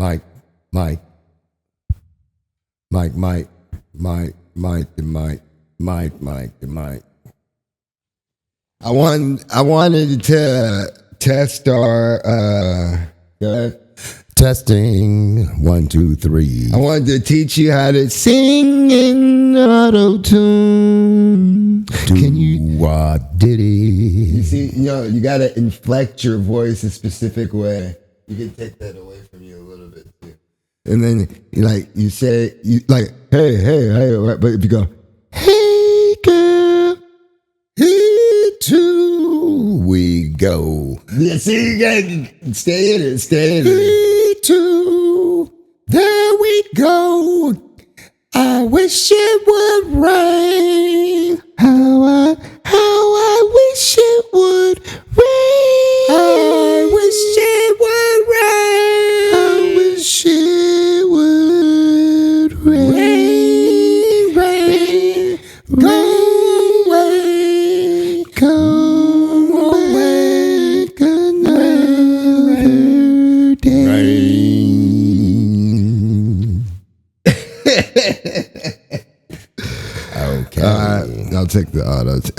Mike, Mike, Mike, Mike, Mike, Mike, the Mike, Mike, Mike, the Mike. I wanted to test our testing 1, 2, 3. I wanted to teach you how to sing in auto tune. Can you diddy? You see, you gotta inflect your voice a specific way. You can take that away from you a little bit too. And then you say hey, but if you go, hey girl, here too we go. Yeah, see, you gotta stay in it. Here too, there we go. I wish it would rain. How I wish it would rain. I wish it would rain. I wish it would rain. Rain. Go away. Go away. Good night. Rain. Okay. I'll take the auto tune.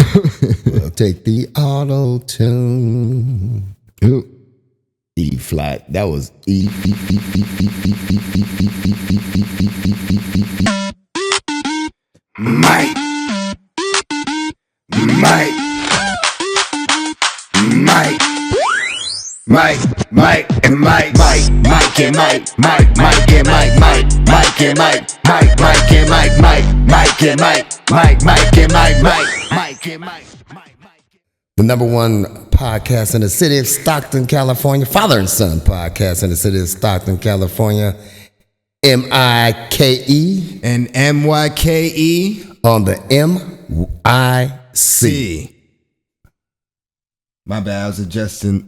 We'll take the auto tune. E flat. That was E. Mike. The number one podcast in the city of Stockton, California. Father and son podcast in the city of Stockton, California. M-I-K-E. And M-Y-K-E. On the M-I-C. My bad, I was adjusting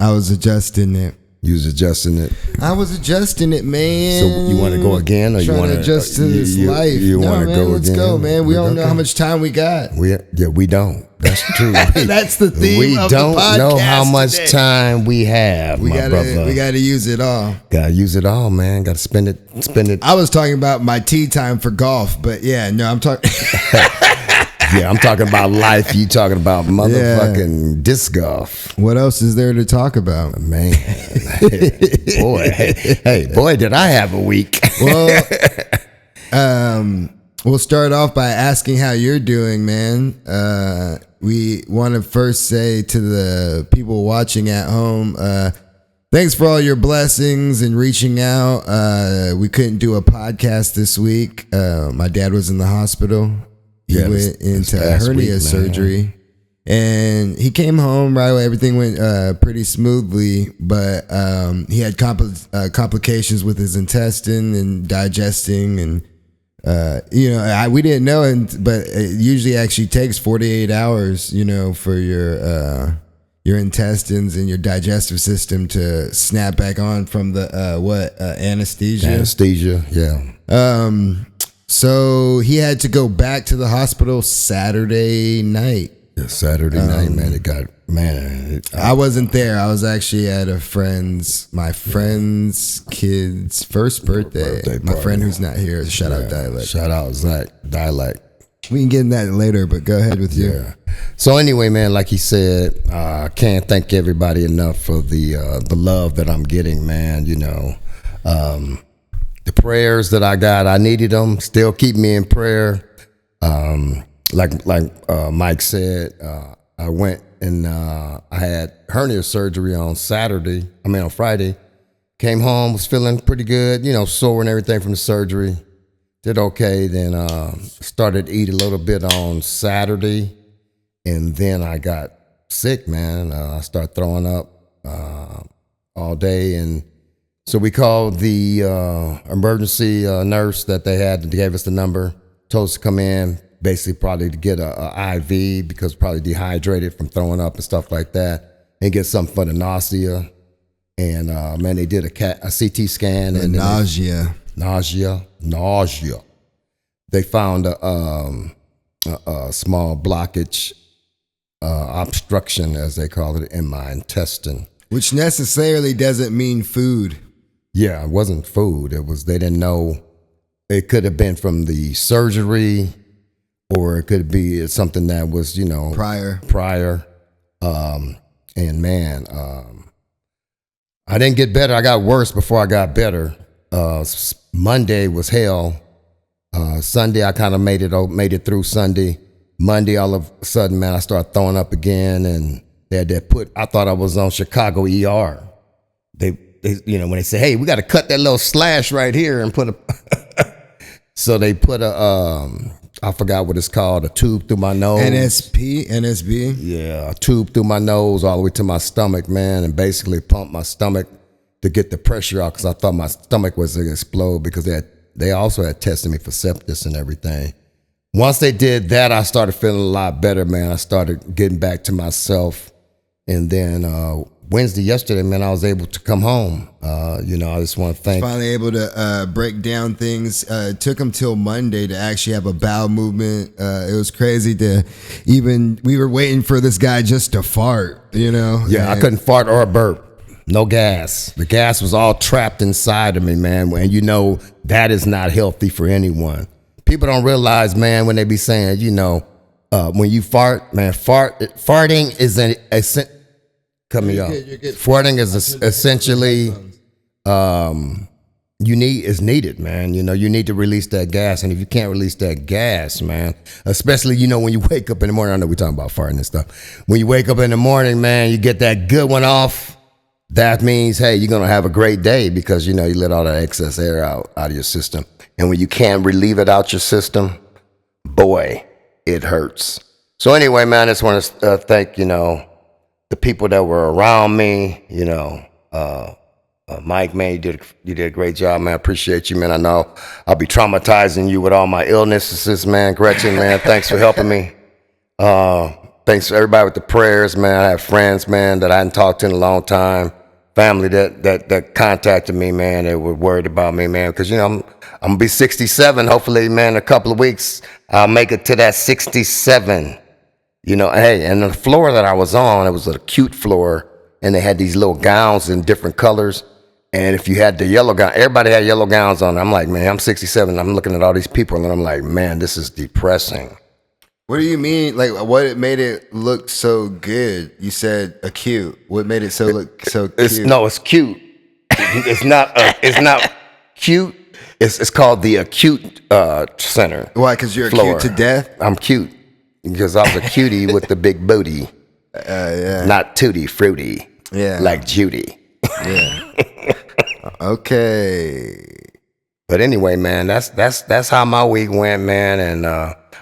it. You was adjusting it. I was adjusting it, man. So you want to go again, or you want to adjust to this life? You want to go let's again? Let's go, man. We don't know how much time we got. We don't. That's true. That's the theme. We of don't the podcast know how much today. time we have. We gotta use it all. Gotta use it all, man. Gotta spend it. I was talking about my tea time for golf, but yeah, no, I'm talking. Yeah, I'm talking about life. You talking about motherfucking disc golf. What else is there to talk about, man? Boy, boy, did I have a week. Well, we'll start off by asking how you're doing, man. We want to first say to the people watching at home, thanks for all your blessings and reaching out. We couldn't do a podcast this week. My dad was in the hospital. He went into hernia surgery, and he came home right away. Everything went pretty smoothly, but he had complications with his intestine and digesting, and we didn't know, but it usually actually takes 48 hours, for your intestines and your digestive system to snap back on from the anesthesia. Anesthesia, yeah. So he had to go back to the hospital Saturday night. Yeah, Saturday night, man. I wasn't there. I was actually at my friend's kid's first birthday. My friend who's not here. Shout out Dialect. Shout out Zach Dialect. We can get in that later, but go ahead with you. Yeah. So anyway, man, like he said, I can't thank everybody enough for the love that I'm getting, man. The prayers that I got, I needed them. Still keep me in prayer. Like Mike said, I went and I had hernia surgery on Friday. Came home, was feeling pretty good, sore and everything from the surgery. Did okay. Then started to eat a little bit on Saturday, and then I got sick, man. I started throwing up all day, and so we called the emergency nurse that they had. They gave us the number, told us to come in, basically probably to get a IV because probably dehydrated from throwing up and stuff like that, and get something for the nausea. And man, they did a CT scan and nausea. They found a small blockage, obstruction, as they call it, in my intestine. Which necessarily doesn't mean food. Yeah, it wasn't food. It was, they didn't know. It could have been from the surgery, or it could be something that was, prior. And man, I didn't get better. I got worse before I got better. Monday was hell. Sunday, I kind of made it through Sunday. Monday, all of a sudden, man, I started throwing up again, and they had that I thought I was on Chicago ER. They when they say, hey, we got to cut that little slash right here and put so they put I forgot what it's called, a tube through my nose. NSB? Yeah, a tube through my nose all the way to my stomach, man, and basically pumped my stomach to get the pressure out, because I thought my stomach was going to explode, because they also had tested me for sepsis and everything. Once they did that, I started feeling a lot better, man. I started getting back to myself. And then yesterday, man, I was able to come home. I just want to thank. Finally able to break down things. It took him till Monday to actually have a bowel movement. It was crazy we were waiting for this guy just to fart, Yeah, I couldn't fart or burp. No gas. The gas was all trapped inside of me, man. And that is not healthy for anyone. People don't realize, man, when they be saying, when you fart, man, farting is farting is essentially is needed, man. You need to release that gas, and if you can't release that gas, man, especially when you wake up in the morning. I know we're talking about farting and stuff. When you wake up in the morning, man, you get that good one off. That means, hey, you're gonna have a great day, because you let all that excess air out of your system. And when you can't relieve it out your system, boy, it hurts. So anyway, man, I just want to thank the people that were around me. Mike, man, you did a great job, man. I appreciate you, man. I know I'll be traumatizing you with all my illnesses, man. Gretchen, man, thanks for helping me. Thanks to everybody with the prayers, man. I have friends, man, that I hadn't talked to in a long time. Family that contacted me, man. They were worried about me, man, because I'm gonna be 67. Hopefully, man, in a couple of weeks I'll make it to that 67. Hey, and the floor that I was on, it was an acute floor, and they had these little gowns in different colors. And if you had the yellow gown, everybody had yellow gowns on. I'm like, man, I'm 67. I'm looking at all these people, and I'm like, man, this is depressing. What do you mean? Like, what made it look so good? You said acute. What made it look so cute? It's cute. It's not cute. It's called the acute center. Why? Because you're floor. Acute to death? I'm cute because I was a cutie with the big booty. Yeah. Not tutti fruity. Yeah. Like Judy. Yeah. Okay. But anyway, man, that's how my week went, man, and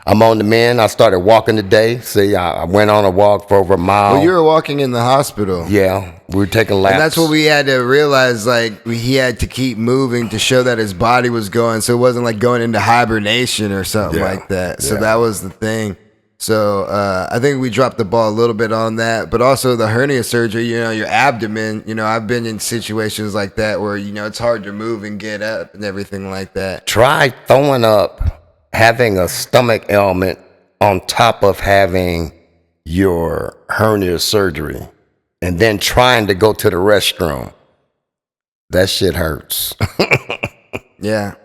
I'm on the mend. I started walking today. See, I went on a walk for over a mile. Well, you were walking in the hospital. Yeah, we were taking laps. And that's what we had to realize, like, he had to keep moving to show that his body was going, so it wasn't like going into hibernation or something like that. So that was the thing. So I think we dropped the ball a little bit on that, but also the hernia surgery, your abdomen, I've been in situations like that where, it's hard to move and get up and everything like that. Try throwing up having a stomach ailment on top of having your hernia surgery and then trying to go to the restroom. That shit hurts. Yeah.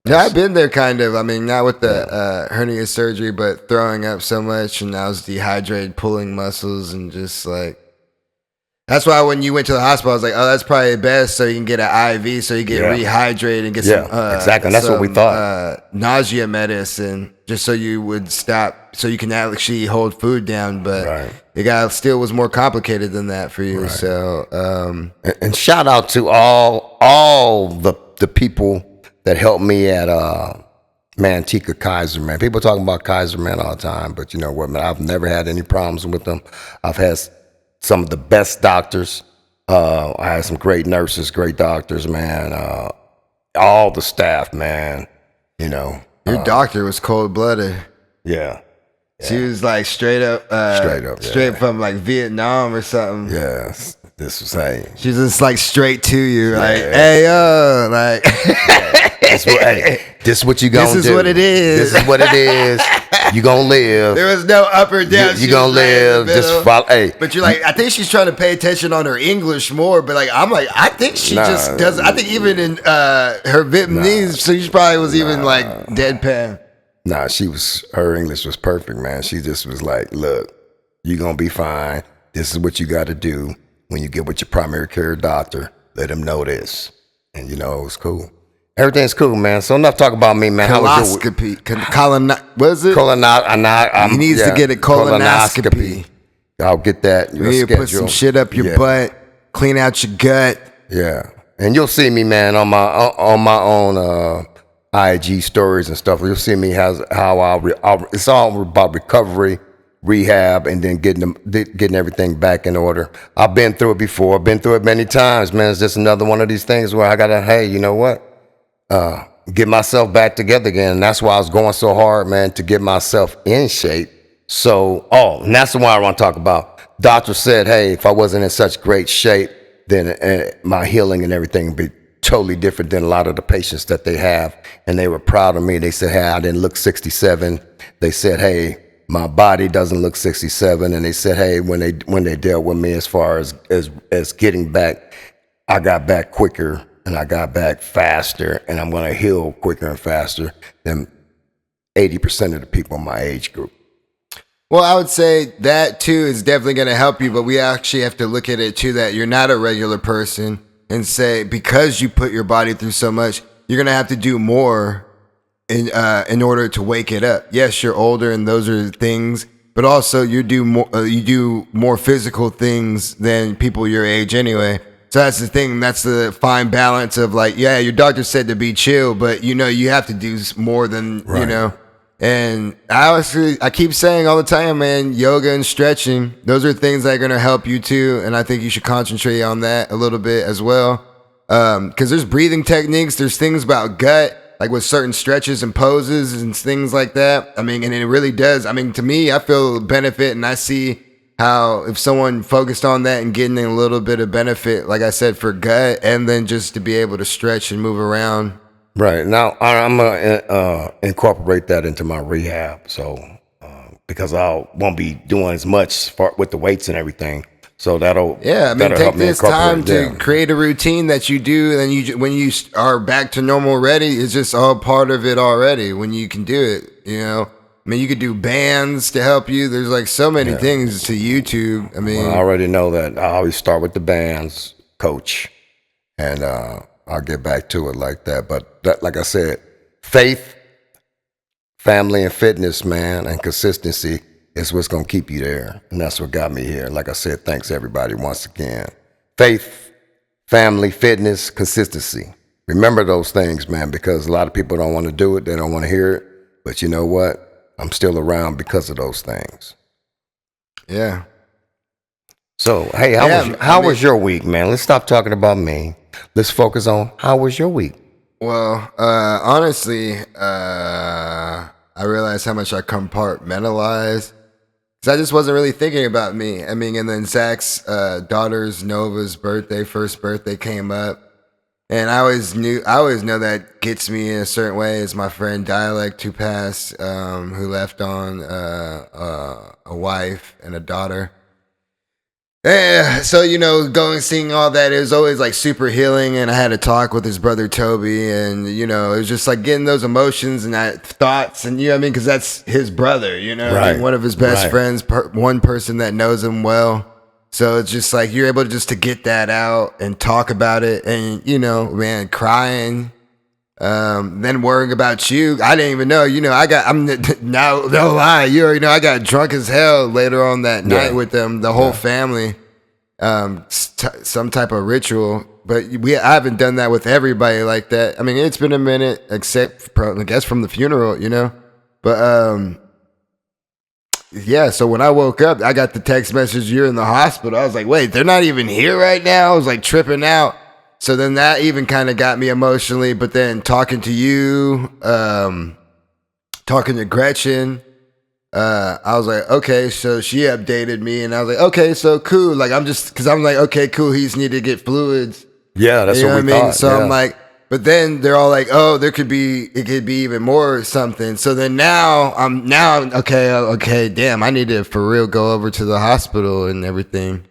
Yeah, I've been there kind of. I mean, not with the hernia surgery, but throwing up so much, and I was dehydrated, pulling muscles, and just like, that's why when you went to the hospital, I was like, oh, that's probably best, so you can get an IV, so you get rehydrated and get some exactly. That's what we thought. Nausea medicine, just so you would stop, so you can actually hold food down. But it still was more complicated than that for you. Right. So, and shout out to all the people that helped me at Manteca Kaiser, man. People talking about Kaiser, man, all the time, but you know what, man? I've never had any problems with them. I've had some of the best doctors. I had some great nurses, great doctors, man. All the staff, man. Your doctor was cold-blooded. Yeah. She was like straight from like Vietnam or something. Yeah. This was she's just like straight to you, like, hey, like. This is what you gonna do. This is what it is. This is what it is. You gonna live. There was no up or down. You gonna live. Just follow. Hey, but you're like, I think she's trying to pay attention on her English more. But like, I'm like, I think she just does. I think even in her Vietnamese, so she probably was even like deadpan. Nah, her English was perfect, man. She just was like, look, you gonna be fine. This is what you got to do when you get with your primary care doctor. Let him know this, and it was cool. Everything's cool, man. So enough talk about me, man. Coloscopy. What is it? He needs to get a colonoscopy. I'll get that. You need to put some shit up your butt, clean out your gut. Yeah, and you'll see me, man, on my own IG stories and stuff. You'll see me how it's all about recovery, rehab, and then getting everything back in order. I've been through it before. I've been through it many times, man. It's just another one of these things where I gotta, hey, you know what? Get myself back together again. And that's why I was going so hard, man, to get myself in shape. So, and that's the one I want to talk about. Doctor said, hey, if I wasn't in such great shape, then my healing and everything would be totally different than a lot of the patients that they have. And they were proud of me. They said, hey, I didn't look 67. They said, hey, my body doesn't look 67. And they said, hey, when they dealt with me as far as getting back, I got back quicker. And I got back faster, and I'm going to heal quicker and faster than 80% of the people in my age group. Well, I would say that, too, is definitely going to help you, but we actually have to look at it, too, that you're not a regular person and say, because you put your body through so much, you're going to have to do more in order to wake it up. Yes, you're older, and those are things, but also you do more physical things than people your age anyway. So that's the thing. That's the fine balance of like, yeah, your doctor said to be chill, but you have to do more than, And I keep saying all the time, man, yoga and stretching, those are things that are going to help you too. And I think you should concentrate on that a little bit as well. Cause there's breathing techniques. There's things about gut, like with certain stretches and poses and things like that. I mean, and it really does. I mean, to me, I feel benefit, and I see how if someone focused on that and getting a little bit of benefit, like I said, for gut, and then just to be able to stretch and move around. Right. Now, I'm going to incorporate that into my rehab. So, because I won't be doing as much with the weights and everything. So take this time to create a routine that you do. And when you are back to normal already, it's just all part of it already when you can do it, I mean, you could do bands to help you. There's like so many things to YouTube. I mean, I already know that. I always start with the bands, coach, and I'll get back to it like that. But like I said, faith, family, and fitness, man, and consistency is what's going to keep you there. And that's what got me here. Like I said, thanks everybody once again. Faith, family, fitness, consistency. Remember those things, man, because a lot of people don't want to do it. They don't want to hear it. But you know what? I'm still around because of those things. Yeah. So, hey, how was your week, man? Let's stop talking about me. Let's focus on how was your week. Well, honestly, I realized how much I compartmentalized because I just wasn't really thinking about me. I mean, and then Zach's daughter's Nova's first birthday came up. And I always know that gets me in a certain way is my friend Dialect who passed, who left on a wife and a daughter. Yeah, so seeing all that, it was always like super healing. And I had a talk with his brother Toby, and it was just like getting those emotions and that thoughts, and because that's his brother, right. One of his best friends, one person that knows him well. So it's just like you're able to get that out and talk about it, and man, crying, then worrying about you. I didn't even know, no lie, you already know I got drunk as hell later on that night with them, the whole family, some type of ritual. But I haven't done that with everybody like that. I mean, it's been a minute, except I guess from the funeral, but yeah, so when I woke up, I got the text message, you're in the hospital. I was like, wait, they're not even here right now? I was like tripping out. So then that even kind of got me emotionally. But then talking to you, talking to Gretchen, I was like, okay, so she updated me. And I was like, okay, so cool. Like, because I'm like, okay, cool, he just need to get fluids. Yeah, that's what we thought. So I'm like, But then they're all like, oh, it could be even more or something. So then now I'm okay, damn, I need to for real go over to the hospital and everything.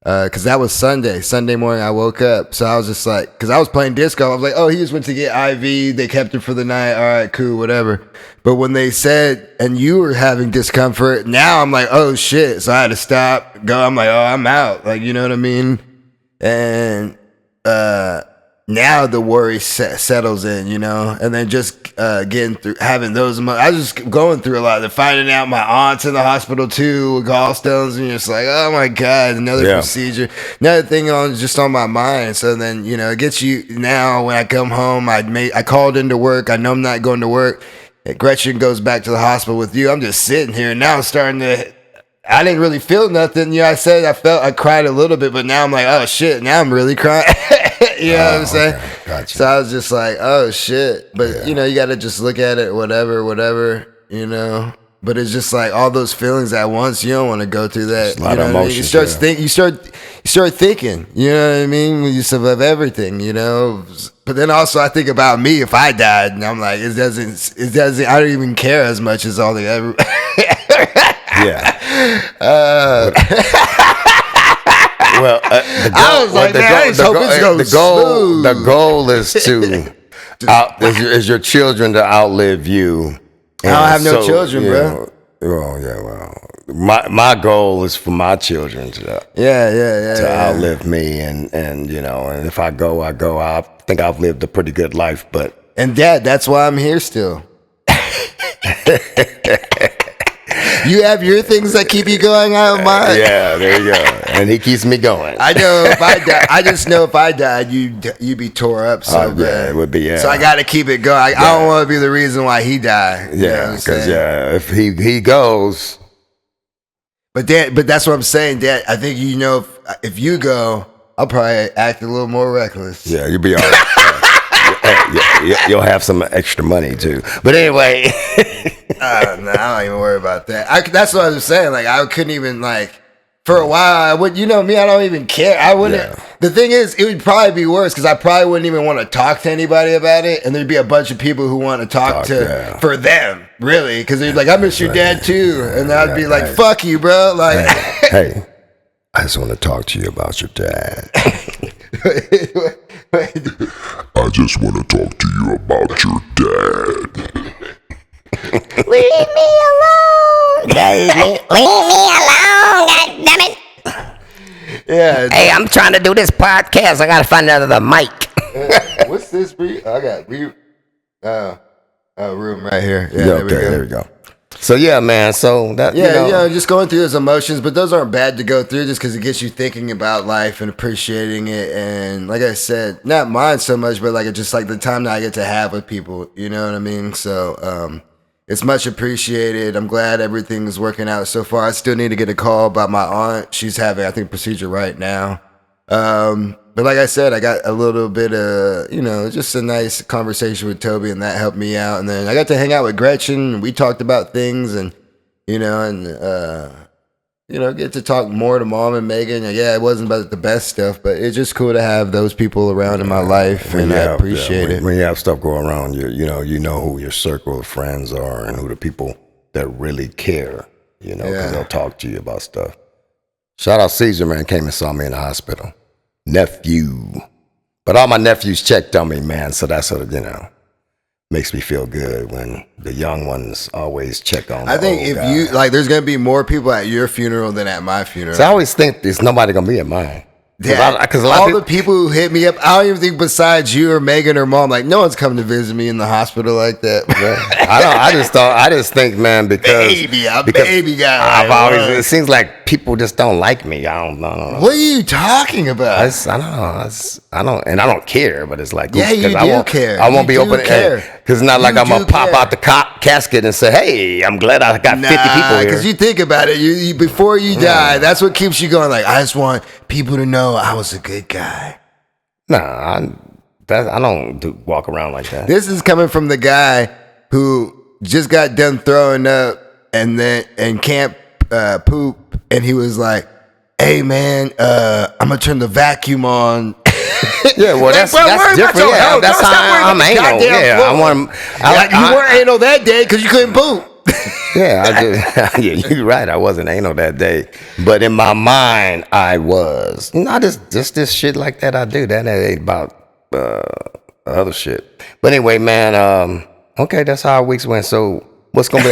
Cause that was Sunday morning I woke up. So I was just like, cause I was playing disco. I was like, oh, he just went to get IV. They kept him for the night. All right, cool, whatever. But when they said, and you were having discomfort, now I'm like, oh shit. So I had to stop, go. I'm like, oh, I'm out. Like, you know what I mean? And, now the worry settles in, you know, and then just getting through having those. I was just going through a lot. They're finding out my aunt's in the hospital too with gallstones, and you're just like, oh my god, another procedure, another thing just on my mind. So then, you know, it gets you. Now when I come home, I called into work. I know I'm not going to work. Gretchen goes back to the hospital with you. I'm just sitting here, and now I'm starting to. I didn't really feel nothing. You know, I cried a little bit, but now I'm like, oh shit, now I'm really crying. You know what I'm saying? Okay. Gotcha. So I was just like, oh shit. But you know, you got to just look at it, whatever, you know. But it's just like all those feelings at once. You don't want to go through that. It's a lot of emotions. You start thinking. You know what I mean? When you survive everything, you know. But then also I think about me if I died, and I'm like, it doesn't. I don't even care as much as all the ever. Yeah. Well, the goal is to is your children to outlive you. I don't have no children, bro. Oh yeah, well, my goal is for my children to outlive me, and you know, and if I go. I think I've lived a pretty good life, but Dad, that's why I'm here still. You have your things that keep you going. I have mine. Yeah, there you go. And he keeps me going. I know if I die, I just know if I died, you'd be tore up so bad. Yeah, it would be. Yeah. So I got to keep it going. I don't want to be the reason why he died. Yeah, because if he goes. But that's what I'm saying, Dad. I think you know if you go, I'll probably act a little more reckless. Yeah, you'll be all right. You'll have some extra money too. But anyway. No, I don't even worry about that. That's what I was saying. Like, I couldn't even, like, for a while, I would, you know me, I don't even care. I wouldn't. Yeah. The thing is, it would probably be worse because I probably wouldn't even want to talk to anybody about it. And there'd be a bunch of people who want to talk for them, really. Because they'd be like, I miss your dad too. And I'd be like, fuck you, bro. Like, hey, I just want to talk to you about your dad. I just want to talk to you about your dad. Leave me alone. Leave me alone. God damn it. Yeah. Hey, I'm trying to do this podcast. I gotta find another mic. What's this? I got room right here. Yeah, there we go. So yeah, man. So that just going through those emotions, but those aren't bad to go through just because it gets you thinking about life and appreciating it. And like I said, not mine so much, but like just like the time that I get to have with people. You know what I mean? So it's much appreciated. I'm glad everything is working out so far. I still need to get a call about my aunt. She's having, I think, a procedure right now. But like I said, I got a little bit of, just a nice conversation with Toby, and that helped me out. And then I got to hang out with Gretchen, and we talked about things, and, get to talk more to Mom and Megan. Yeah, it wasn't about the best stuff, but it's just cool to have those people around in my life, and I appreciate it. When you have stuff going around, you know who your circle of friends are and who the people that really care, because they'll talk to you about stuff. Shout out Caesar, man, came and saw me in the hospital. Nephew. But all my nephews checked on me, man, so that's what, makes me feel good when the young ones always check on me. I think if you, there's going to be more people at your funeral than at my funeral. So I always think there's nobody going to be at mine. Because all the people who hit me up, I don't even think besides you or Megan or Mom, no one's coming to visit me in the hospital like that. I just think, man, because baby guy. It seems like people just don't like me. I don't know. What are you talking about? I don't care. But it's like, yeah, you do care. I won't be open because it's not like I'm gonna pop out the casket and say, "Hey, I'm glad I got 50 people here." Because you think about it, you before you die, that's what keeps you going. Like, I just want people to know I was a good guy. Nah, I don't walk around like that. This is coming from the guy who just got done throwing up and can't poop, and he was like, "Hey man, I'm gonna turn the vacuum on." Yeah, well, that's different. Yeah, that's how I'm anal. Yeah, I want. You weren't anal that day because you couldn't poop. Yeah, I did. Yeah, you're right. I wasn't anal that day, but in my mind, I was. Not just this shit like that. I do that ain't about other shit. But anyway, man. Okay, that's how our weeks went. So what's gonna be?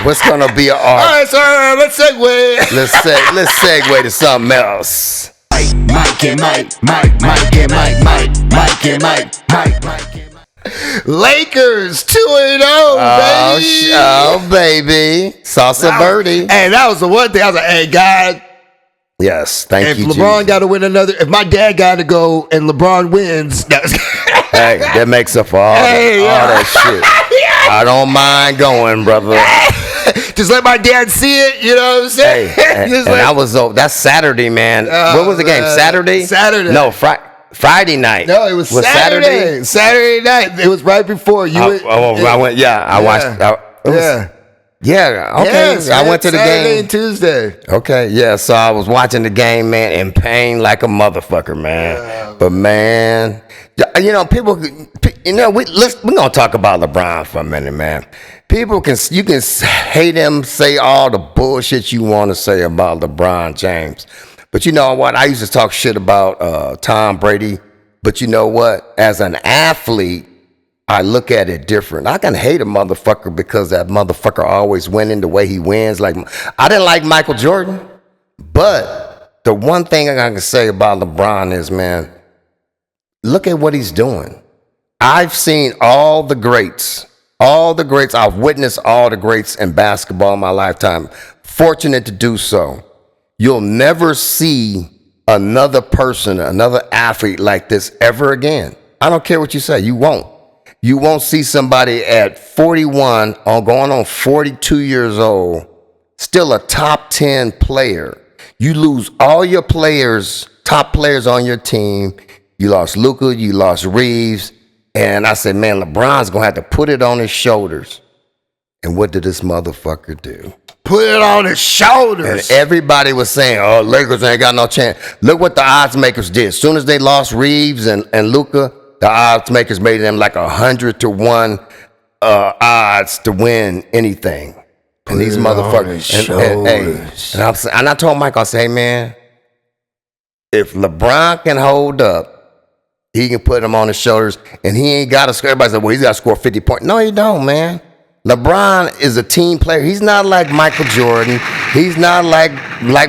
What's gonna be our? All right, sir. Let's segue. Let's segue to something else. Lakers 2-0, baby. Oh, baby. Salsa Birdie. Hey, that was the one thing. I was like, hey, God. Yes, thank you, If LeBron Jesus. got to win another, if my dad got to go and LeBron wins, Hey, that makes up for all that shit. I don't mind going, brother. just let my dad see it. You know what I'm saying? Hey, and I was that's Saturday, man. What was the game? Saturday? Saturday. No, Friday night. No, it was Saturday. Saturday night. It was right before you. I went. Yeah, I watched. Yeah. Okay. Yes, I went to the Saturday game. and Tuesday. Okay. Yeah. So I was watching the game, man, in pain like a motherfucker, man. Yeah. But man, you know, people. You know, we're gonna talk about LeBron for a minute, man. You can hate him, say all the bullshit you want to say about LeBron James. But you know what? I used to talk shit about Tom Brady. But you know what? As an athlete, I look at it different. I can hate a motherfucker because that motherfucker always winning the way he wins. Like, I didn't like Michael Jordan. But the one thing I can say about LeBron is, man, look at what he's doing. I've seen all the greats. I've witnessed all the greats in basketball in my lifetime. Fortunate to do so. You'll never see another person, another athlete like this ever again. I don't care what you say. You won't. You won't see somebody at 41 or going on 42 years old, still a top 10 player. You lose all your players, top players on your team. You lost Luka, you lost Reeves. And I said, man, LeBron's going to have to put it on his shoulders. And what did this motherfucker do? Put it on his shoulders. And everybody was saying, oh, Lakers ain't got no chance. Look what the odds makers did. As soon as they lost Reeves and Luka, the odds makers made them like 100-1 odds to win anything. And these motherfuckers. And I told Mike, I said, hey, man, if LeBron can hold up, he can put him on his shoulders, and he ain't got to score. Everybody said, well, he's got to score 50 points. No, he don't, man. LeBron is a team player. He's not like Michael Jordan. He's not like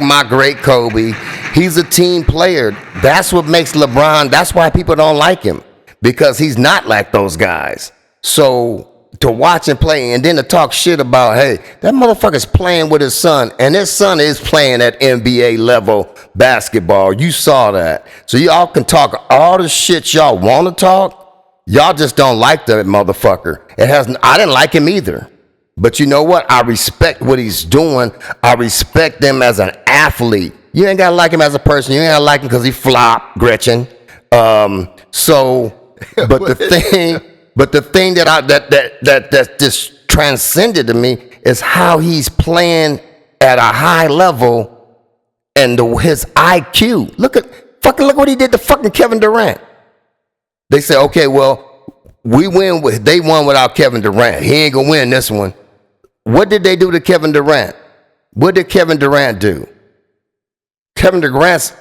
my great Kobe. He's a team player. That's what makes LeBron. That's why people don't like him, because he's not like those guys. So to watch him play and then to talk shit about, hey, that motherfucker's playing with his son, and his son is playing at NBA level basketball. You saw that. So y'all can talk all the shit y'all want to talk. Y'all just don't like that motherfucker. I didn't like him either. But you know what? I respect what he's doing. I respect him as an athlete. You ain't gotta like him as a person. You ain't gotta like him because he flopped, Gretchen. But the thing that just transcended to me is how he's playing at a high level and his IQ. Look what he did to fucking Kevin Durant. They say, okay, well, they won without Kevin Durant. He ain't gonna win this one. What did they do to Kevin Durant? What did Kevin Durant do? Kevin Durant's,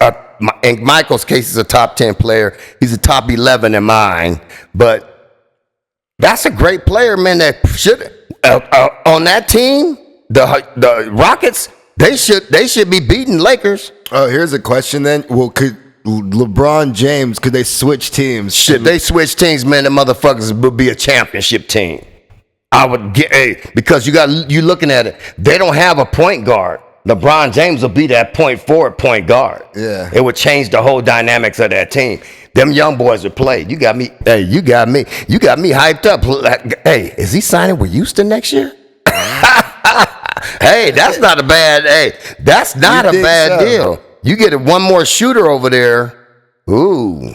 in Michael's case, is a top 10 player. He's a top 11 in mine. But that's a great player, man. That should on that team, the Rockets, they should be beating Lakers. Oh, here's a question then. Well, could LeBron James, could they switch teams? Shit, they switch teams, man. The motherfuckers would be a championship team. I would get because you looking at it. They don't have a point guard. LeBron James will be that point forward point guard. Yeah, it would change the whole dynamics of that team. Them young boys would play. You got me hyped up. Like, hey, is he signing with Houston next year? Hey, that's not a bad. Hey, that's not a bad deal. You get one more shooter over there. Ooh.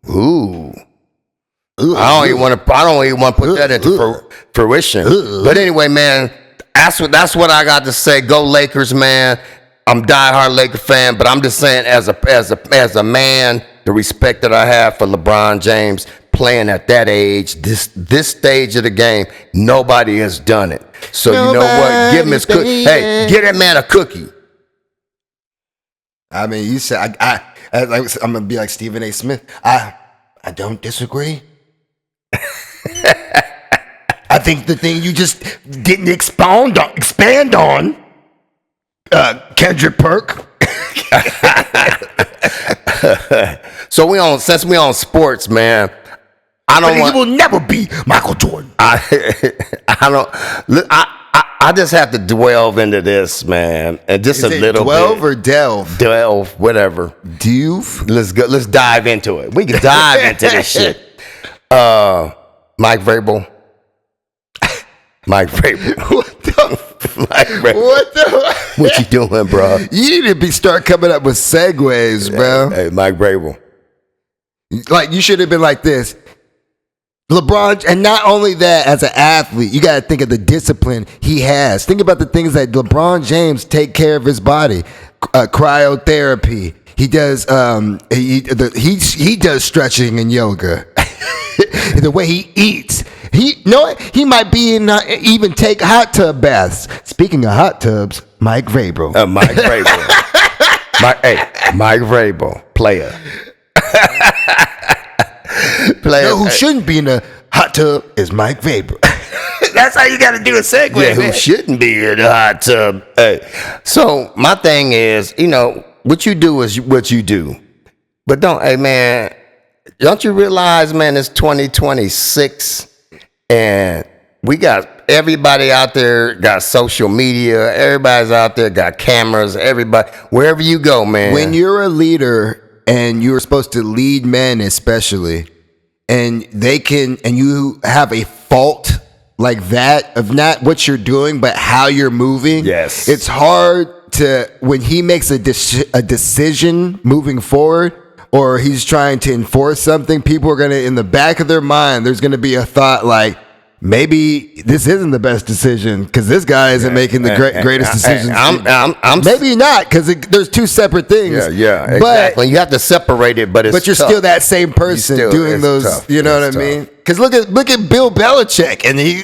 I don't even want to put that into fruition. But anyway, man, that's what I got to say. Go Lakers, man. I'm a diehard Laker fan, but I'm just saying, as a man, the respect that I have for LeBron James playing at that age, this stage of the game, nobody has done it. So you know what? Give him his cookie. Hey, get that man a cookie. I mean, you said I'm gonna be like Stephen A. Smith. I don't disagree. I think the thing you just didn't expand on, Kendrick Perk. So since we on sports, man. He will never be Michael Jordan. I just have to delve into this, man, and just Is a it little 12 bit. or delve? Delve, whatever. Delve? Let's go. Let's dive into it. We can dive into this shit. Mike Vrabel. Mike Vrabel. What the? Mike Vrabel. What the? What you doing, bro? You need to start coming up with segues, bro. Hey, Mike Vrabel. Like, you should have been like this. LeBron, and not only that, as an athlete, you got to think of the discipline he has. Think about the things that LeBron James take care of his body. Cryotherapy. He does he does stretching and yoga. The way he eats. He might be even take hot tub baths. Speaking of hot tubs, Mike Vrabel. Mike Vrabel. Mike Vrabel, player. Who shouldn't be in a hot tub is Mike Vrabel. That's how you got to do a segue. Yeah, who man. shouldn't be in the hot tub? Hey. So my thing is, what you do is what you do. But don't you realize, man, it's 2026 and we got everybody out there got social media. Everybody's out there got cameras. Everybody, wherever you go, man. When you're a leader and you're supposed to lead men, especially, and you have a fault like that of not what you're doing, but how you're moving. Yes, it's hard to when he makes a decision moving forward, or he's trying to enforce something. People are gonna, in the back of their mind, there's gonna be a thought like, maybe this isn't the best decision because this guy isn't making the greatest decisions. Maybe not, because there's two separate things. Yeah, exactly. You have to separate it, but you're tough. Still that same person doing those. Tough. You know what I mean? Because look at Bill Belichick, and he.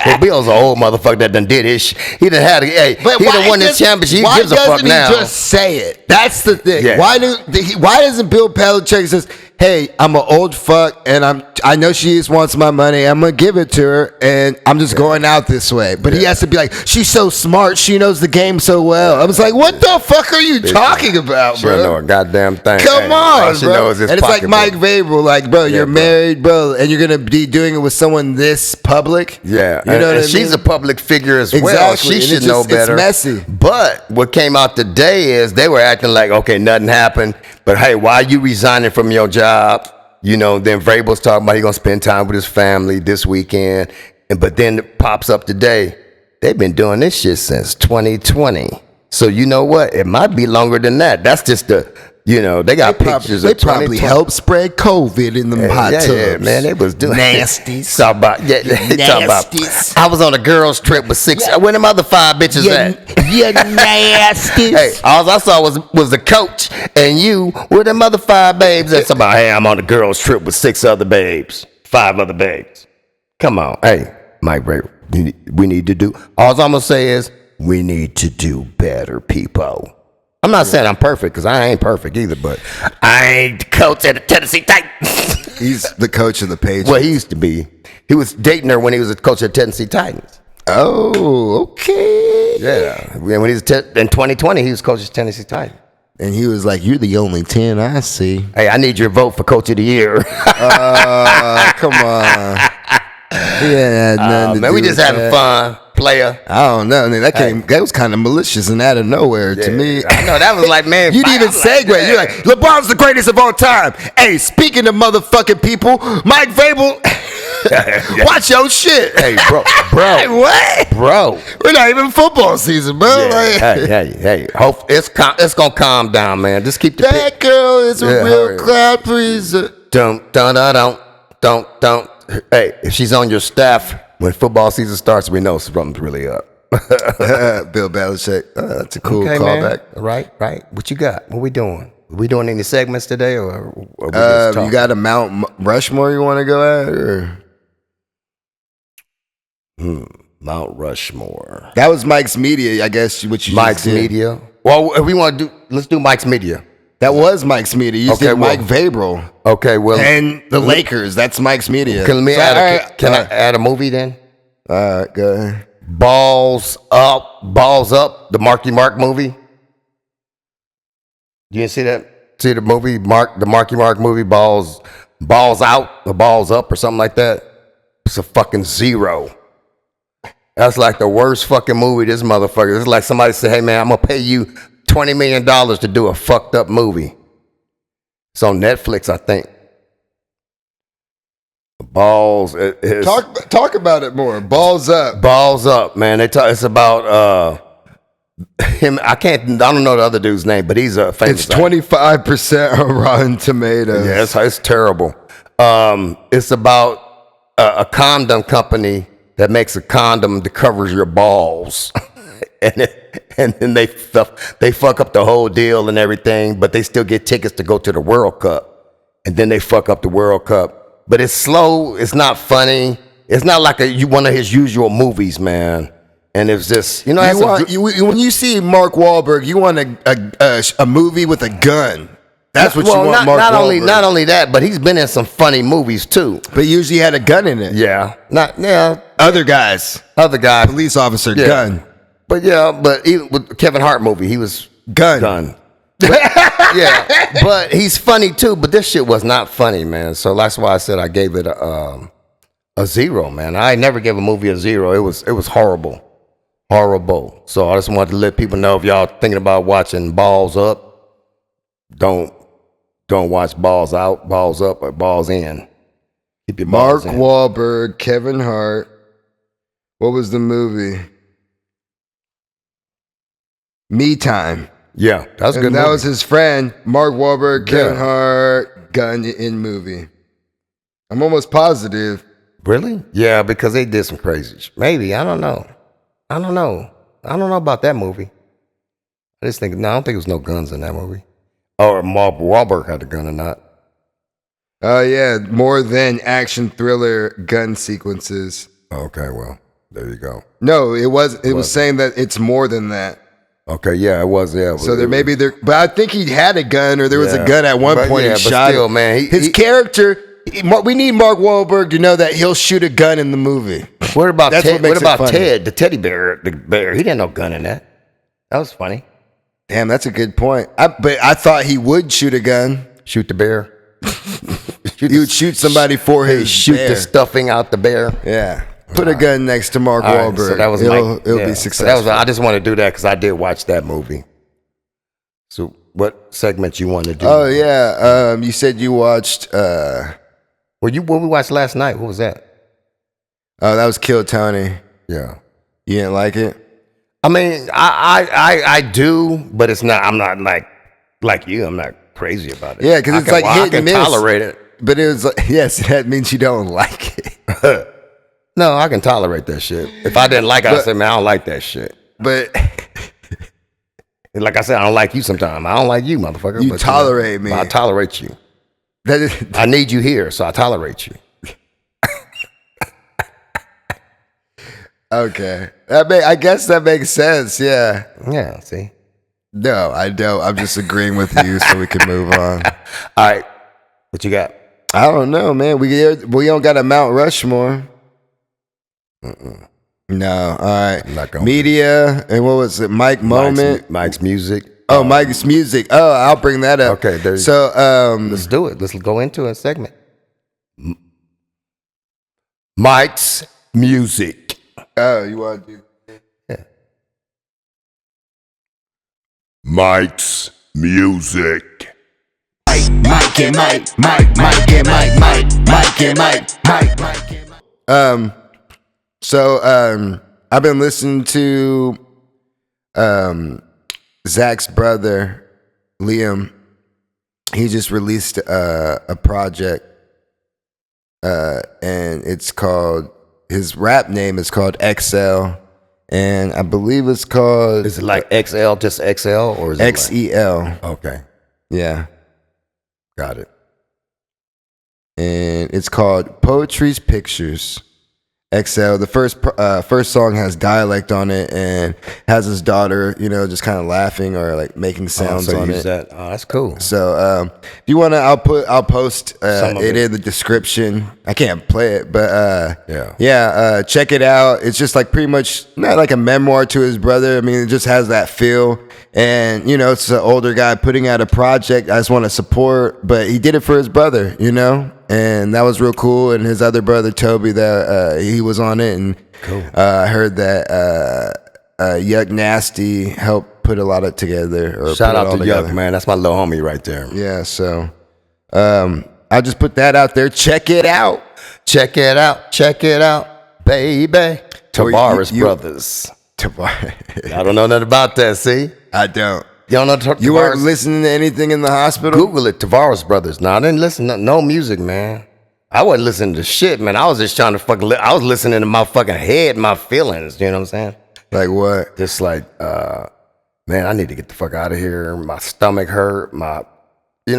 Well, Bill's an old motherfucker that done did his. He done had. He done won this championship. He gives a fuck now. Why doesn't he just say it? That's the thing. Yeah. Why doesn't Bill Belichick says, "Hey, I'm an old fuck, and I know she just wants my money. I'm gonna give it to her, and I'm just going out this way." But he has to be like, "She's so smart. She knows the game so well." I was like, "What the fuck are you talking about, bro?" She don't know a goddamn thing. Come on, bro. And it's like Mike Vrabel, like, bro, you're married, bro, and you're gonna be doing it with someone this public. Yeah, you know what I mean? She's a public figure as well. Exactly. She should know better. It's messy. But what came out today is they were acting like, okay, nothing happened. But hey, why are you resigning from your job? Then Vrabel's talking about he gonna spend time with his family this weekend. But then it pops up today. They've been doing this shit since 2020. So you know what? It might be longer than that. That's just they got pictures of 2020. They probably helped spread COVID in them hot tubs. Yeah, man, they was doing nasties. Talk about I was on a girls trip with 6. Where them other 5 bitches at? You nasties. Hey, all I saw was the coach and you. Where them other 5 babes at? Somebody, hey, I'm on a girls trip with 6 other babes, 5 other babes. Come on, hey, Mike Vrabel, we need to do. All I'm gonna say is we need to do better, people. I'm not saying I'm perfect, because I ain't perfect either, but I ain't the coach at the Tennessee Titans. He's the coach of the Patriots. Well, he used to be. He was dating her when he was a coach at Tennessee Titans. Oh, okay. Yeah. When he was in 2020, he was coach at Tennessee Titans. And he was like, "You're the only 10 I see." Hey, I need your vote for coach of the year. Come on. Yeah, man, we just having fun. Player. I don't know. I mean, that was kind of malicious and out of nowhere to me. I know, that was like, man. You didn't even segue. Like, you're like, LeBron's the greatest of all time. Hey, speaking of motherfucking people, Mike Vrabel, watch your shit. Hey, bro. Hey, what? Bro. We're not even football season, bro. Yeah. Hey. Hope it's going to calm down, man. Just keep the That girl is a real crowd pleaser. Don't. Hey, if she's on your staff, when football season starts, we know something's really up. Bill Belichick. That's a cool callback. Right. What you got? What we doing? Are we doing any segments today, or we just talking? You got a Mount Rushmore you want to go at, or? Mount Rushmore. That was Mike's Media, I guess. What you Mike's just did. Media. Well, if we want to do, let's do Mike's Media. That was Mike's Media. You did Mike Vrabel. Okay, well, and the Lakers. That's Mike's Media. Can I add a movie then? Go ahead. Balls Up, the Marky Mark movie. You didn't see that? See the movie, the Marky Mark movie, Balls Out, or Balls Up, or something like that? It's a fucking 0. That's like the worst fucking movie, this motherfucker. It's like somebody said, hey man, I'm gonna pay you $20 million to do a fucked up movie. It's on Netflix, I think. Balls. Talk about it more. Balls Up. Balls Up, man. It's about him. I don't know the other dude's name, but he's a famous. It's 25% on Rotten Tomatoes. Yeah, it's terrible. It's about a condom company that makes a condom that covers your balls. and then they fuck up the whole deal and everything, but they still get tickets to go to the World Cup. And then they fuck up the World Cup. But it's slow, it's not funny. It's not like one of his usual movies, man. And it's just, when you see Mark Wahlberg, you want a movie with a gun. That's what you want, Mark Wahlberg. Not only that, but he's been in some funny movies too. But he usually had a gun in it. Yeah. Other guys. Police officer, gun. But even with Kevin Hart movie, he was gun. But he's funny too. But this shit was not funny, man. So that's why I said I gave it a 0, man. I never gave a movie a 0. It was horrible. So I just wanted to let people know, if y'all thinking about watching Balls Up, don't watch Balls Out, Balls Up, or Balls In. Keep your balls in. Mark Wahlberg, Kevin Hart. What was the movie? Me Time. Yeah, that was a good movie. That was his friend, Mark Wahlberg, Kevin Hart, gun in movie. I'm almost positive. Really? Yeah, because they did some crazy shit. Maybe. I don't know about that movie. I just think, I don't think there was no guns in that movie. Or Mark Wahlberg had a gun or not. Oh, yeah. More than action thriller gun sequences. Okay, well, there you go. No, it was saying that it's more than that. Okay, yeah, it was. Yeah, so but I think he had a gun, or there was a gun at one point. Yeah, shot still, man, his character. We need Mark Wahlberg to know that he'll shoot a gun in the movie. What about Ted? Ted, the teddy bear? The bear. He didn't know gun in that. That was funny. Damn, that's a good point. But I thought he would shoot a gun. Shoot the bear. He would shoot somebody for his shoot bear. The stuffing out the bear. Yeah. Put a gun next to Mark Wahlberg. So that was it'll be successful. So I just want to do that because I did watch that movie. So what segment you want to do? Oh yeah, you said you watched. What we watched last night? What was that? Oh, that was Kill Tony. Yeah. You didn't like it? I mean, I do, but it's not. I'm not like you. I'm not crazy about it. Yeah, because it's like hit and miss. I can tolerate it. But it was like, yes, that means you don't like it. No, I can tolerate that shit. If I didn't like it, I'd say, man, I don't like that shit. But like I said, I don't like you sometimes. I don't like you, motherfucker. You tolerate me. I tolerate you. I need you here, so I tolerate you. Okay. I guess that makes sense, yeah. Yeah, see? No, I don't. I'm just agreeing with you so we can move on. All right. What you got? I don't know, man. We don't got a Mount Rushmore. No, all right. I'm not going Media, and what was it? Moment? Mike's Music. Oh, Mike's Music. Oh, I'll bring that up. Okay, there you go. So, let's do it. Let's go into a segment. Mike's Music. Oh, you want to do? Yeah. Mike's Music. Mike and Mike. So I've been listening to Zach's brother Liam. He just released a project, and it's called, his rap name is called XL, and I believe it's called. Is it like XL, just XL, or is it XEL? Okay. Yeah. Got it. And it's called Poetries Pictures. XL. The first song has dialect on it and has his daughter, just kind of laughing or like making sounds on it. That. Oh, that's cool. So if you wanna, I'll post it in the description. I can't play it, but check it out. It's just like pretty much not like a memoir to his brother. I mean, it just has that feel. And it's an older guy putting out a project I just want to support, but he did it for his brother, and that was real cool. And his other brother Toby, that he was on it, and cool. I heard that Yuck Nasty helped put a lot of it together. Or shout out to Yuck, man. That's my little homie right there. Yeah, so I'll just put that out there. Check it out. Check it out. Check it out, baby. Tavares Brothers. Tavares. I don't know nothing about that. See, I don't. You don't know Tavares? You weren't listening to anything in the hospital? Google it, Tavares Brothers. No, I didn't listen to no music, man. I wasn't listening to shit, man. I was just trying to I was listening to my fucking head, my feelings. You know what I'm saying? Like what? Just like, man, I need to get the fuck out of here. My stomach hurt. And you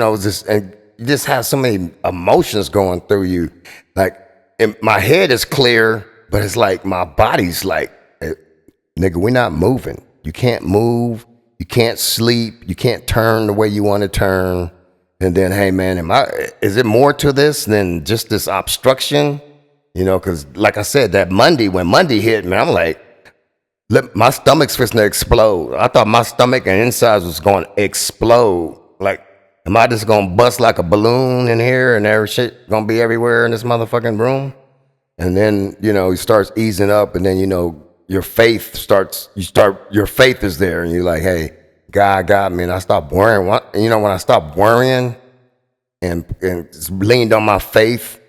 just have so many emotions going through you. Like, my head is clear, but it's like my body's like, nigga, we're not moving. You can't move. You can't sleep. You can't turn the way you want to turn. And then, hey, man, is it more to this than just this obstruction? Because like I said, that when Monday hit, man, I'm like, my stomach's fixing to explode. I thought my stomach and insides was going to explode. Like, am I just going to bust like a balloon in here and every shit going to be everywhere in this motherfucking room? And then, it starts easing up, and then, your faith is there, and you're like, hey, God got me, and I stopped worrying. When I stopped worrying and leaned on my faith,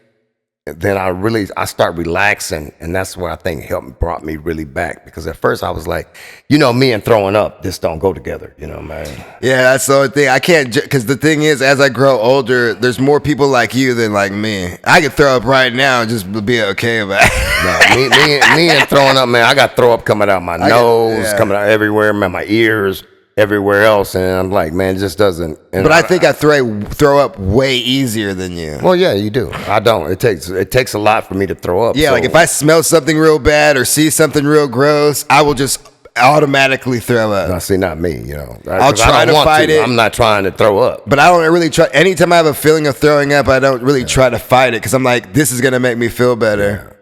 then I start relaxing, and that's what I think brought me really back. Because at first I was like, me and throwing up, this don't go together, man. Yeah, that's the only thing. I can't, because the thing is, as I grow older, there's more people like you than like me. I could throw up right now and just be okay about it. No, me and throwing up, man, I got throw up coming out my nose, coming out everywhere, man, my ears, everywhere else, and I'm like, man, it just doesn't. But I think I throw up way easier than you. Well, yeah, you do. I don't. It takes a lot for me to throw up. Yeah, so. Like if I smell something real bad or see something real gross, I will just automatically throw up. No, see, not me. I'll try to fight it. I'm not trying to throw up. But I don't really try. Anytime I have a feeling of throwing up, I don't really try to fight it because I'm like, this is gonna make me feel better.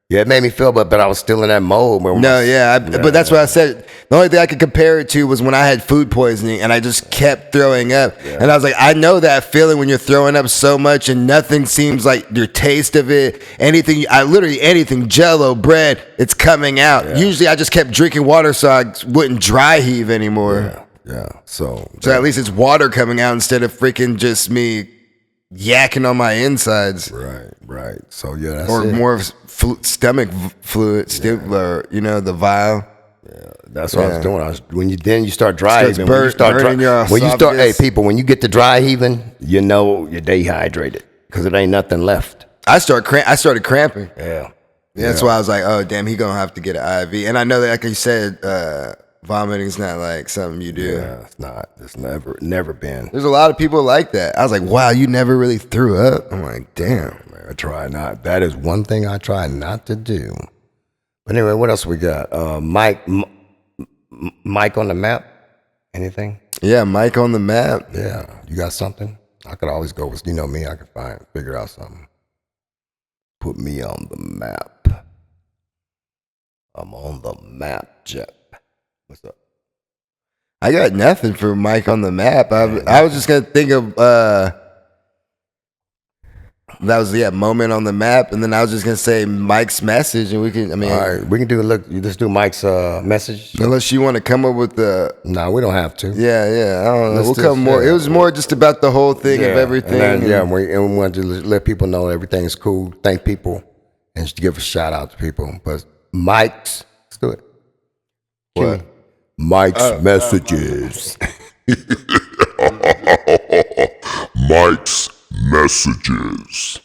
Yeah, it made me feel, but I was still in that mode. But that's what I said. The only thing I could compare it to was when I had food poisoning and I just kept throwing up. Yeah. And I was like, I know that feeling when you're throwing up so much and nothing seems like your taste of it. Anything, Jell-O, bread, it's coming out. Yeah. Usually I just kept drinking water so I wouldn't dry heave anymore. Yeah. So at least it's water coming out instead of freaking just me yakking on my insides. Right. So yeah, that's or it. More stomach fluid, the vial. Yeah, that's what I was doing. When you start dry heaving, when you get to dry heaving, you're dehydrated because it ain't nothing left. I started cramping. Yeah. That's why I was like, oh damn, he gonna have to get an IV. And I know that, like you said, vomiting's not like something you do. Yeah, it's not. It's never been. There's a lot of people like that. I was like, wow, you never really threw up. I'm like, damn. Man, I try not. That is one thing I try not to do. But anyway, what else we got? Mike on the map? Anything? Yeah, Mike on the map. Yeah. You got something? I could always go with, me, I could figure out something. Put me on the map. I'm on the map, Jeff. What's up? I got nothing for Mike on the map. I was just gonna think of that was moment on the map, and then I was just gonna say Mike's message, and we can. All right, we can let's do Mike's message. Unless you want to come up with the. No, we don't have to. Yeah. I don't know. We'll come more. It was more just about the whole thing of everything. And we want to let people know everything's cool. Thank people, and just give a shout out to people. But Mike's, let's do it. What? Mike's messages. Mike's messages.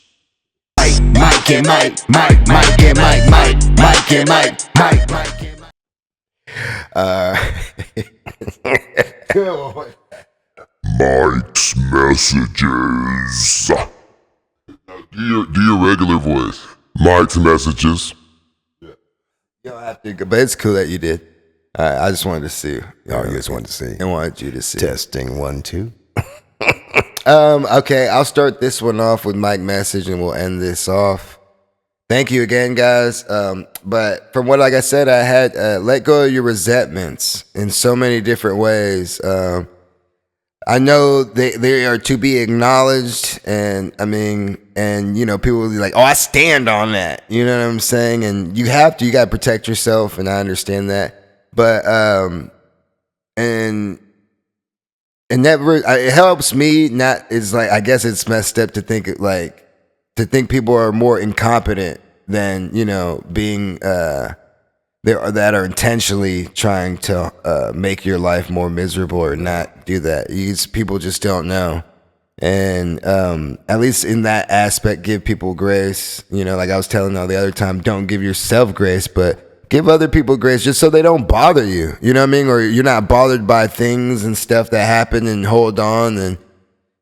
Mike and Mike. Mike's messages. Do your regular voice. Mike's messages. You don't have to, but it's cool that you did. I just wanted to see you. Oh, you just wanted to see. I wanted you to see. Testing 1, 2. Okay, I'll start this one off with Mike message and we'll end this off. Thank you again, guys. But from what, like I said, I had let go of your resentments in so many different ways. I know they are to be acknowledged, and I mean, and you know, people will be like, "Oh, I stand on that." You know what I'm saying? And you have to. You got to protect yourself, and I understand that. But and that it helps me. Not it's like I guess it's messed up to think people are more incompetent than being that are intentionally trying to make your life more miserable or not do that. People just don't know. And at least in that aspect, give people grace. Like I was telling you the other time, don't give yourself grace, but give other people grace just so they don't bother you. You know what I mean? Or you're not bothered by things and stuff that happen and hold on. And,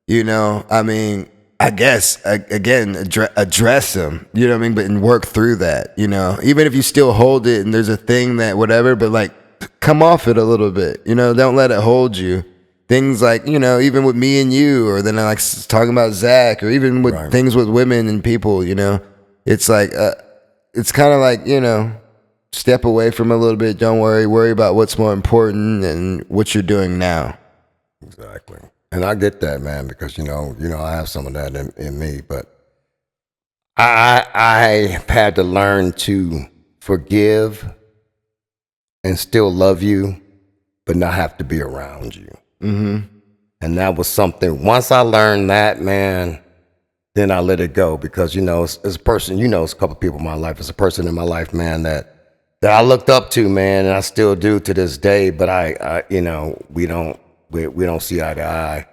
I mean, I guess, again, address them, you know what I mean? And work through that, even if you still hold it and there's a thing that whatever, but like come off it a little bit, don't let it hold you. Things like, even with me and you, or then I like talking about Zach, or even with things with women and people, it's like, it's kind of like, step away from it a little bit. Don't worry about what's more important and what you're doing now. Exactly. And I get that, man, because, I have some of that in me, but I had to learn to forgive and still love you, but not have to be around you. Mm-hmm. And that was something, once I learned that, man, then I let it go because, it's a person, it's a couple of people in my life. It's a person in my life, man, that I looked up to, man, and I still do to this day, but we don't see eye to eye,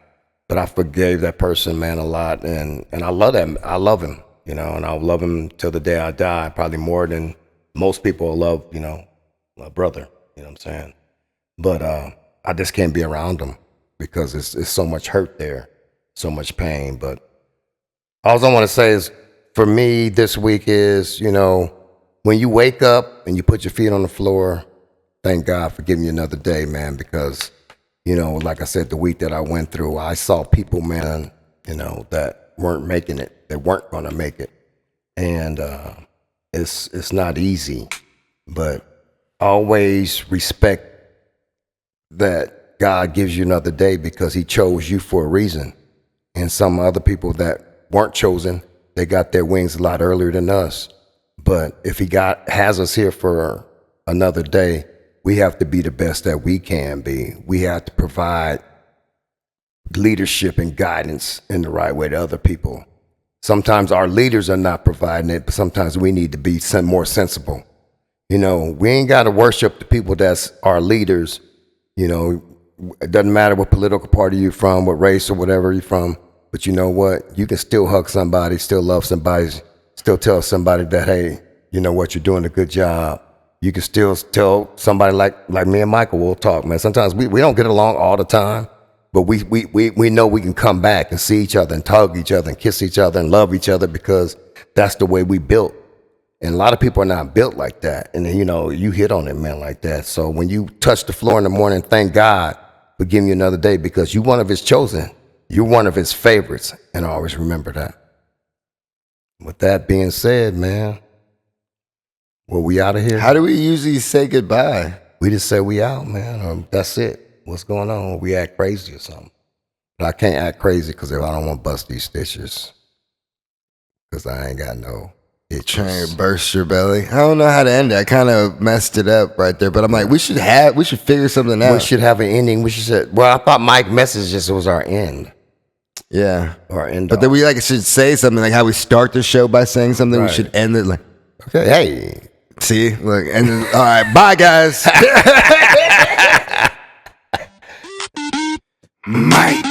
but I forgave that person, man, a lot, and I love them. I love him, and I'll love him till the day I die, probably more than most people love, my brother, you know what I'm saying? But I just can't be around him because it's so much hurt there, so much pain. But all I want to say is, for me, this week is, when you wake up and you put your feet on the floor, thank God for giving you another day, man, because like I said, the week that I went through, I saw people, man, that weren't making it, that weren't going to make it. And it's not easy, but always respect that God gives you another day because he chose you for a reason. And some other people that weren't chosen, they got their wings a lot earlier than us. But if he has us here for another day, we have to be the best that we can be. We have to provide leadership and guidance in the right way to other people. Sometimes our leaders are not providing it, but sometimes we need to be more sensible. We ain't got to worship the people that's our leaders. It doesn't matter what political party you're from, what race or whatever you're from, but you know what? You can still hug somebody, still love somebody, still tell somebody that, hey, you know what, you're doing a good job. You can still tell somebody like me and Michael will talk, man. Sometimes we don't get along all the time, but we know we can come back and see each other and hug each other and kiss each other and love each other because that's the way we built. And a lot of people are not built like that. And you hit on it, man, like that. So when you touch the floor in the morning, thank God for giving you another day because you're one of his chosen. You're one of his favorites. And always remember that. With that being said, man, well, we out of here. How do we usually say goodbye? We just say we out, man. That's it. What's going on? We act crazy or something. But I can't act crazy because I don't want to bust these stitches. Because I ain't got no itches. Trying to burst your belly. I don't know how to end it. I kind of messed it up right there. But I'm like, we should figure something out. We should have an ending. We should say, well, I thought Mike messages was our end. Yeah. Or end. But then we should say something like how we start the show by saying something. Right. We should end it like, okay, hey. See, look, and then, all right, bye, guys. Mike,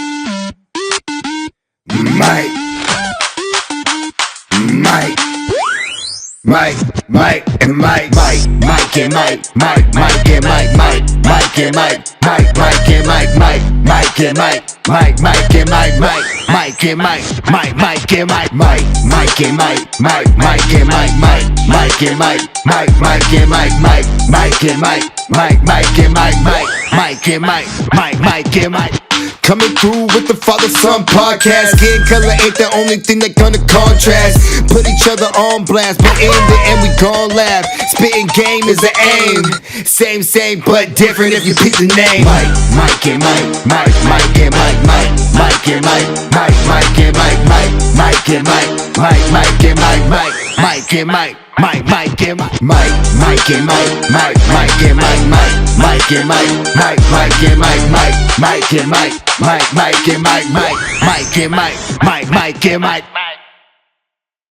and Mike. Mike, Mike and Mike, Mike, Mike and Mike, Mike, Mike and Mike, Mike, Mike and Mike, Mike, Mike and Mike, Mike, Mike and Mike, Mike, Mike and Mike, Mike, Mike and Mike, Mike, Mike and Mike, Mike, Mike and Mike, Mike, Mike and Mike, Mike, Mike and Mike, Mike, Mike and Mike. Coming through with the father-son podcast. Skin color ain't the only thing that gonna contrast. Put each other on blast, but in the end we gon' laugh. Spitting game is the aim. Same, but different if you pick the name. Mike, Mike and Mike, Mike, Mike and Mike, Mike, Mike and Mike, Mike, Mike and Mike, Mike, Mike and Mike, Mike, Mike and Mike, Mike, Mike and Mike. Mike, Mike and Mike, Mike, Mike and Mike, Mike, Mike and Mike, Mike, Mike and Mike, Mike, Mike and Mike, Mike, Mike and Mike, Mike, Mike and Mike, Mike, Mike and Mike, Mike, Mike and Mike.